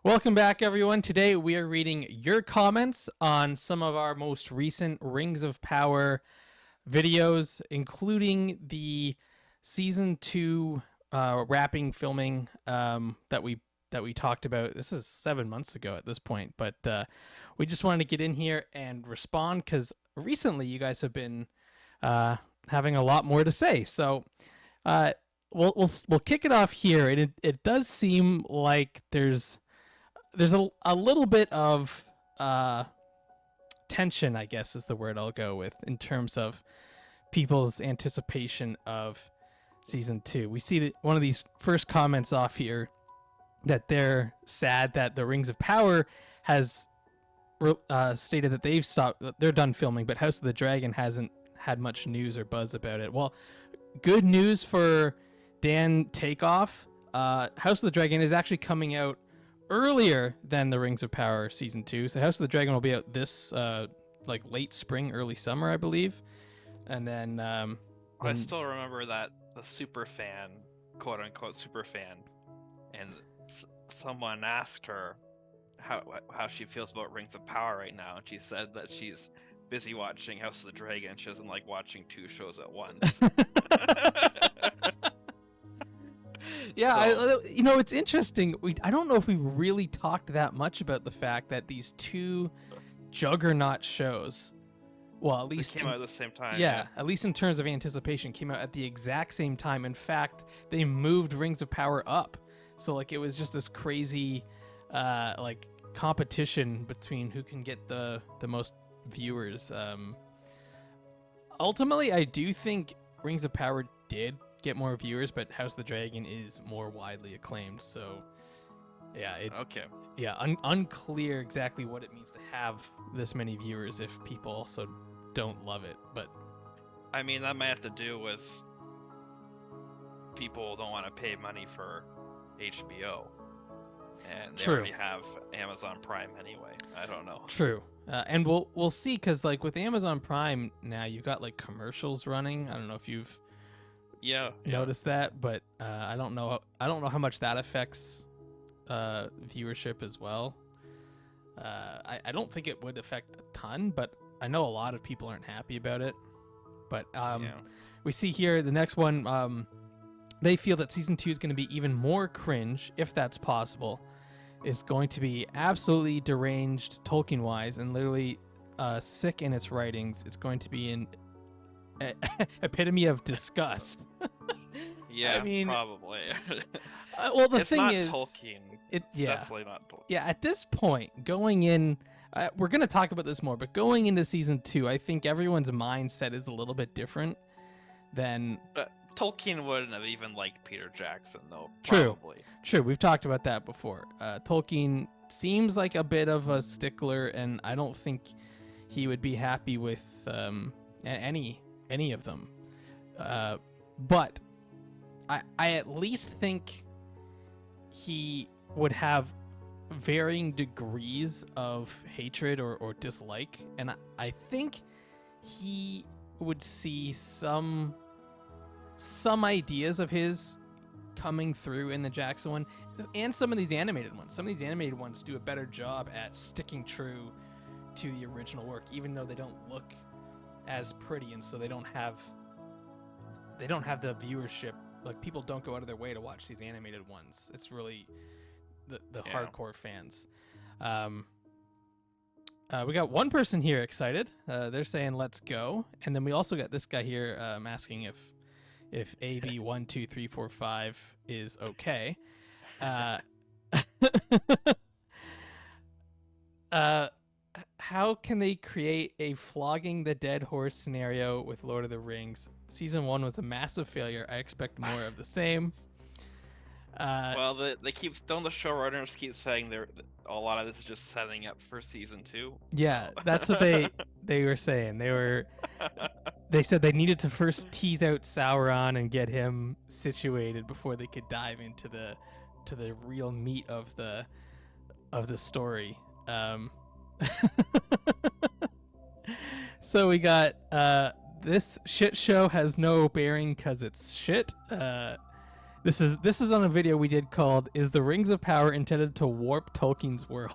Welcome back, everyone. Today we are reading your comments on some of our most recent Rings of Power videos, including the season two wrapping filming that we talked about. This is 7 months ago at this point, but we just wanted to get in here and respond because recently you guys have been having a lot more to say. So uh, we'll kick it off here, and it does seem like there's a little bit of tension, I guess is the word I'll go with, in terms of people's anticipation of season two. We see that one of these first comments off here that they're sad that the Rings of Power has stated that they're done filming, but House of the Dragon hasn't had much news or buzz about it. Well, good news for Dan Takeoff. House of the Dragon is actually coming out earlier than the Rings of Power season 2. So House of the Dragon will be out this like late spring, early summer, I believe. And then I still remember that the super fan, quote unquote super fan, and someone asked her how she feels about Rings of Power right now, and she said that she's busy watching House of the Dragon. She doesn't like watching two shows at once. Yeah, so, it's interesting. I don't know if we really talked that much about the fact that these two juggernaut shows, well, at least came out at the same time. Yeah, at least in terms of anticipation, came out at the exact same time. In fact, they moved Rings of Power up, so like it was just this crazy, like competition between who can get the most viewers. Ultimately, I do think Rings of Power did get more viewers, but House of the Dragon is more widely acclaimed. So, yeah, unclear exactly what it means to have this many viewers if people also don't love it. But I mean, that might have to do with people don't want to pay money for HBO, and they already have Amazon Prime anyway. I don't know. True. And we'll see, because like with Amazon Prime now, you've got like commercials running. I don't know if you've noticed that, but I don't know how much that affects viewership as well. I don't think it would affect a ton, but I know a lot of people aren't happy about it. But we see here the next one, they feel that season 2 is going to be even more cringe, if that's possible. It's going to be absolutely deranged Tolkien wise and literally sick in its writings. It's going to be an epitome of disgust. Yeah, I mean, probably. Well, the it's thing not is, Tolkien. It's definitely not Tolkien. Yeah, at this point, going in, we're going to talk about this more, but going into season 2, I think everyone's mindset is a little bit different than. Tolkien wouldn't have even liked Peter Jackson, though. True. Probably. True. We've talked about that before. Tolkien seems like a bit of a stickler, and I don't think he would be happy with any of them. But I at least think he would have varying degrees of hatred or dislike, and I think he would see some ideas of his coming through in the Jackson one, and some of these animated ones. Some of these animated ones do a better job at sticking true to the original work, even though they don't look as pretty, and so they don't have the viewership. Like, people don't go out of their way to watch these animated ones. It's really the hardcore fans. We got one person here excited. They're saying let's go, and then we also got this guy here asking if AB 1 2 3 4 5 is okay. How can they create a flogging the dead horse scenario with Lord of the Rings? Season 1 was a massive failure. I expect more of the same. Well, the showrunners keep saying a lot of this is just setting up for season 2. Yeah, so. That's what they were saying. They said they needed to first tease out Sauron and get him situated before they could dive into the real meat of the story. So we got this shit show has no bearing because it's shit. This is on a video we did called "Is the Rings of Power intended to warp Tolkien's world?"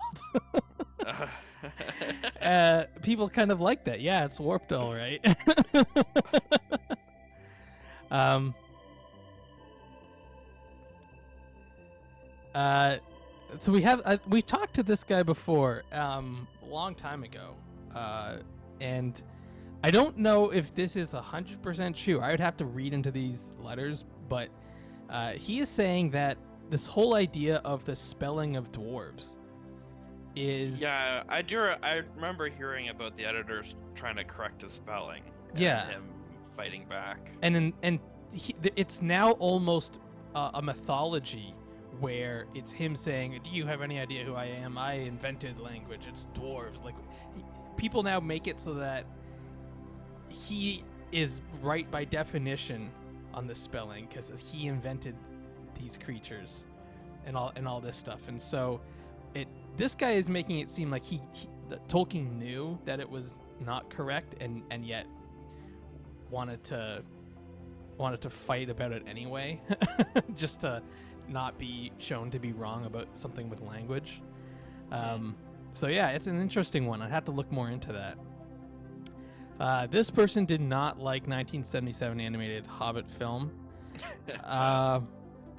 People kind of like that. Yeah, it's warped, all right. um. So we talked to this guy before, a long time ago, and I don't know if this is 100% true. I would have to read into these letters, but he is saying that this whole idea of the spelling of dwarves is... Yeah, I remember hearing about the editors trying to correct his spelling. Yeah. And him fighting back. And it's now almost a mythology where it's him saying, "Do you have any idea who I am? I invented language. It's dwarves." Like, people now make it so that he is right by definition on the spelling because he invented these creatures and all this stuff. And so this guy is making it seem like that Tolkien knew that it was not correct and yet wanted to fight about it anyway, just to not be shown to be wrong about something with language. So yeah, it's an interesting one. I'd have to look more into that. This person did not like 1977 animated Hobbit film.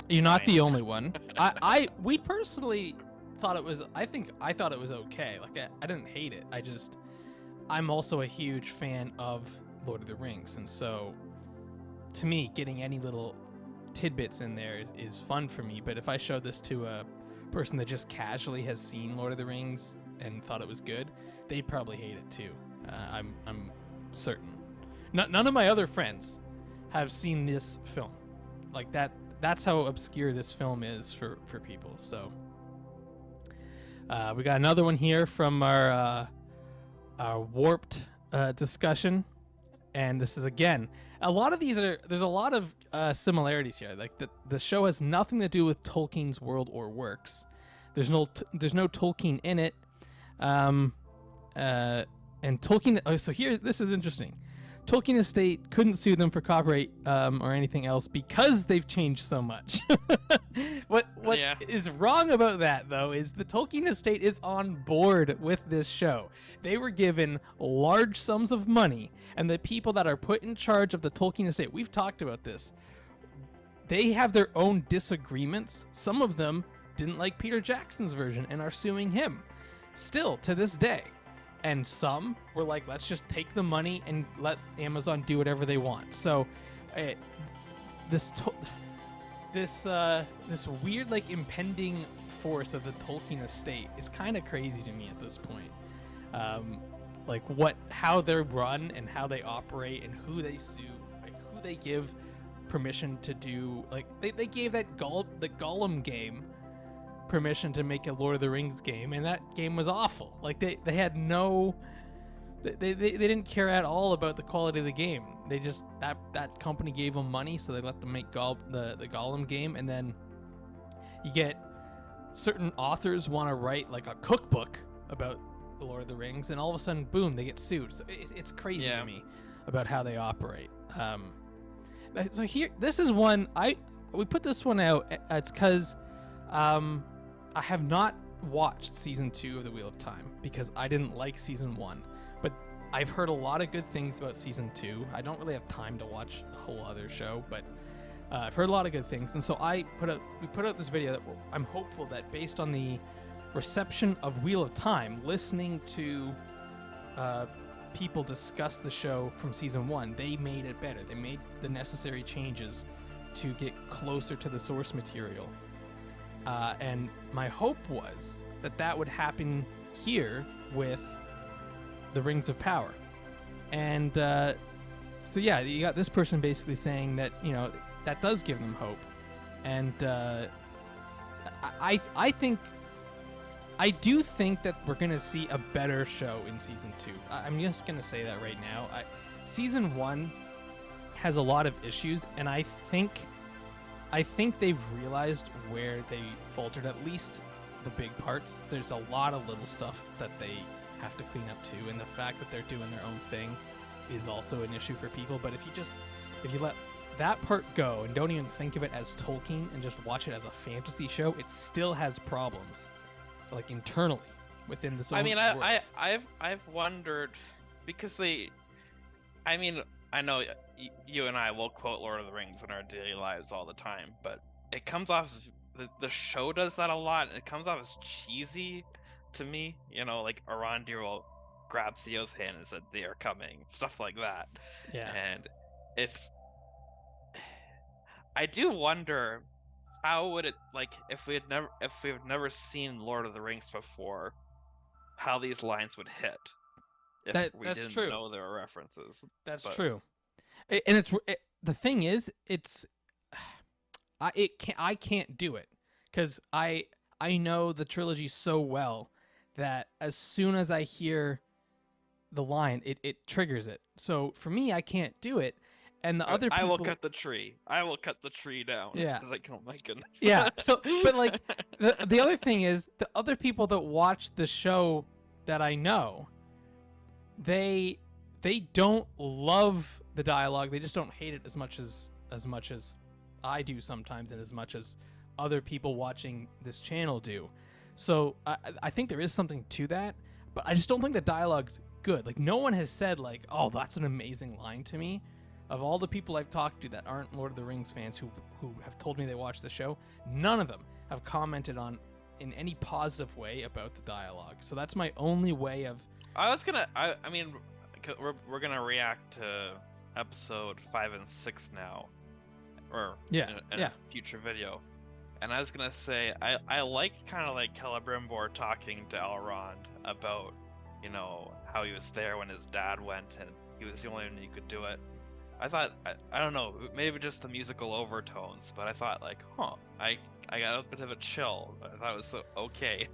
You're not the only one. We personally thought it was. I thought it was okay. Like I didn't hate it. I'm also a huge fan of Lord of the Rings, and so to me, getting any little tidbits in there is fun for me. But if I showed this to a person that just casually has seen Lord of the Rings and thought it was good, they'd probably hate it too. I'm certain. None of my other friends have seen this film. Like that's how obscure this film is for people. So we got another one here from our warped discussion, and this is again. A lot of these there's a lot of similarities here. Like the show has nothing to do with Tolkien's world or works. There's no Tolkien in it. And Tolkien. So here, this is interesting. Tolkien estate couldn't sue them for copyright or anything else because they've changed so much. What is wrong about that, though, is the Tolkien estate is on board with this show. They were given large sums of money, and the people that are put in charge of the Tolkien estate, we've talked about this, they have their own disagreements. Some of them didn't like Peter Jackson's version and are suing him still to this day. And some were like, let's just take the money and let Amazon do whatever they want. So this weird, like, impending force of the Tolkien estate is kind of crazy to me at this point. Like how they're run and how they operate and who they sue, like who they give permission to do. Like they gave the Gollum game permission to make a Lord of the Rings game, and that game was awful. Like they had no, they didn't care at all about the quality of the game. They just that company gave them money, so they let them make the Gollum game, and then you get certain authors want to write like a cookbook about the Lord of the Rings, and all of a sudden, boom, they get sued. So it's crazy to me about how they operate. So here, this is one we put this one out. It's because I have not watched season 2 of The Wheel of Time because I didn't like season 1, but I've heard a lot of good things about season 2. I don't really have time to watch a whole other show, but I've heard a lot of good things, and so we put out this video that I'm hopeful that based on the reception of Wheel of Time, listening to people discuss the show from season 1, they made it better. They made the necessary changes to get closer to the source material. And my hope was that would happen here with the Rings of Power. And so yeah, you got this person basically saying that, that does give them hope. And I do think that we're going to see a better show in season 2. I'm just going to say that right now. Season 1 has a lot of issues, and I think they've realized where they faltered, at least the big parts. There's a lot of little stuff that they have to clean up too, and the fact that they're doing their own thing is also an issue for people. But if you let that part go and don't even think of it as Tolkien and just watch it as a fantasy show, it still has problems, like internally within the I mean, world. I've wondered because I mean, I know you and I will quote Lord of the Rings in our daily lives all the time, but it comes off as the show does that a lot, and it comes off as cheesy to me. You know, like Arondir will grab Theo's hand and said they are coming, stuff like that. Yeah. And it's I do wonder how would it like if we've never seen Lord of the Rings before, how these lines would hit if we That's didn't true. know there were references. That's But true. And the thing is, I can't do it because I know the trilogy so well that as soon as I hear the line, it triggers it. So for me, I can't do it. And the other I will people, cut the tree. I will cut the tree down. yeah, It's like, oh my goodness. yeah. So, but like the other thing is the other people that watch the show that I know, they don't love the dialogue. They just don't hate it as much as I do sometimes, and as much as other people watching this channel do. So I think there is something to that, but I just don't think the dialogue's good. Like no one has said like, oh, that's an amazing line to me. Of all the people I've talked to that aren't Lord of the Rings fans who have told me they watched the show, none of them have commented on in any positive way about the dialogue. So that's my only way of. I mean, we're gonna react to episode 5 and 6 now, or Yeah, in a future video. And I was gonna say I like kind of like Celebrimbor talking to Elrond about, you know, how he was there when his dad went and he was the only one who could do it. I thought I don't know, maybe just the musical overtones, but I thought like, I got a bit of a chill. I thought it was so okay.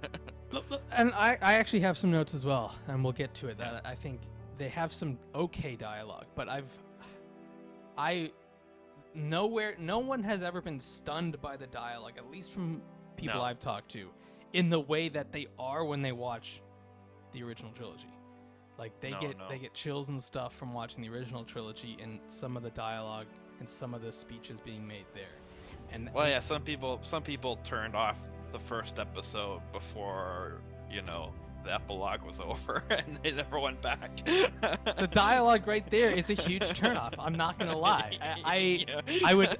And I actually have some notes as well, and we'll get to it. That I think they have some okay dialogue, but no one has ever been stunned by the dialogue, at least from people No. I've talked to, in the way that they are when they watch the original trilogy. Like they get chills and stuff from watching the original trilogy and some of the dialogue and some of the speeches being made there. And Well, yeah, some people turned off the first episode before, you know, the epilogue was over, and they never went back. the dialogue right there is a huge turnoff. I'm not gonna lie. Yeah. I would.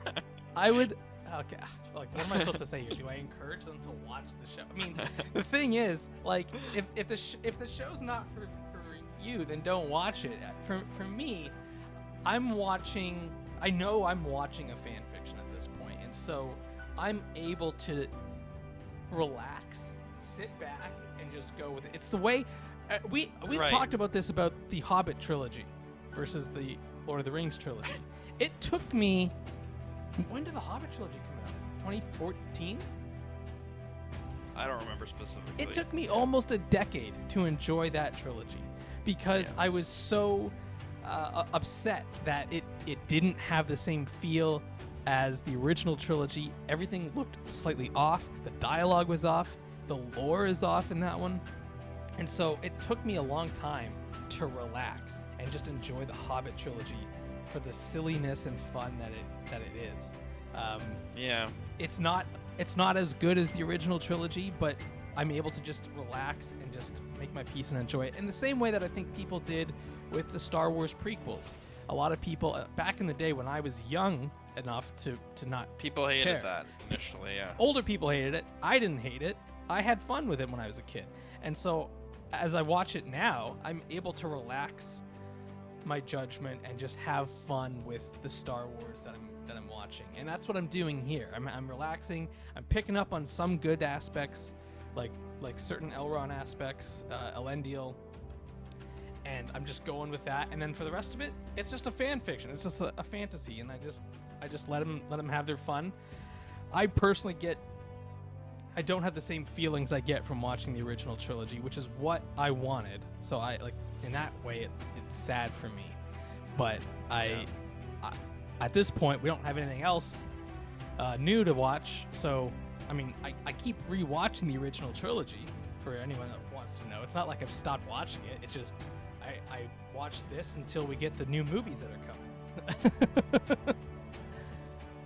Okay, like what am I supposed to say here? Do I encourage them to watch the show? I mean, the thing is, like, if the show's not for you, then don't watch it. For me, I'm watching. I know I'm watching a fan fiction at this point, and so I'm able to relax, sit back, and just go with it. It's the way we've Right. talked about this about the Hobbit trilogy versus the Lord of the Rings trilogy. It took me. When did the Hobbit trilogy come out? 2014? I don't remember specifically. It took me almost a decade to enjoy that trilogy because I was so upset that it didn't have the same feel as the original trilogy. Everything looked slightly off. The dialogue was off. The lore is off in that one. And so it took me a long time to relax and just enjoy the Hobbit trilogy for the silliness and fun that it is. Yeah. It's not as good as the original trilogy, but I'm able to just relax and just make my peace and enjoy it in the same way that I think people did with the Star Wars prequels. A lot of people back in the day when I was young enough to not People hated care. that initially, yeah. Older people hated it. I didn't hate it. I had fun with it when I was a kid. And so as I watch it now, I'm able to relax my judgment and just have fun with the Star Wars that I'm watching. And that's what I'm doing here. I'm relaxing. I'm picking up on some good aspects, like certain Elrond aspects, Elendil, and I'm just going with that. And then for the rest of it, it's just a fan fiction. It's just a fantasy, and I just let them have their fun. I personally I don't have the same feelings I get from watching the original trilogy, which is what I wanted. So I like in that way it's sad for me. But I at this point we don't have anything else new to watch. So I mean I keep rewatching the original trilogy for anyone that wants to know. It's not like I've stopped watching it. It's just I watch this until we get the new movies that are coming.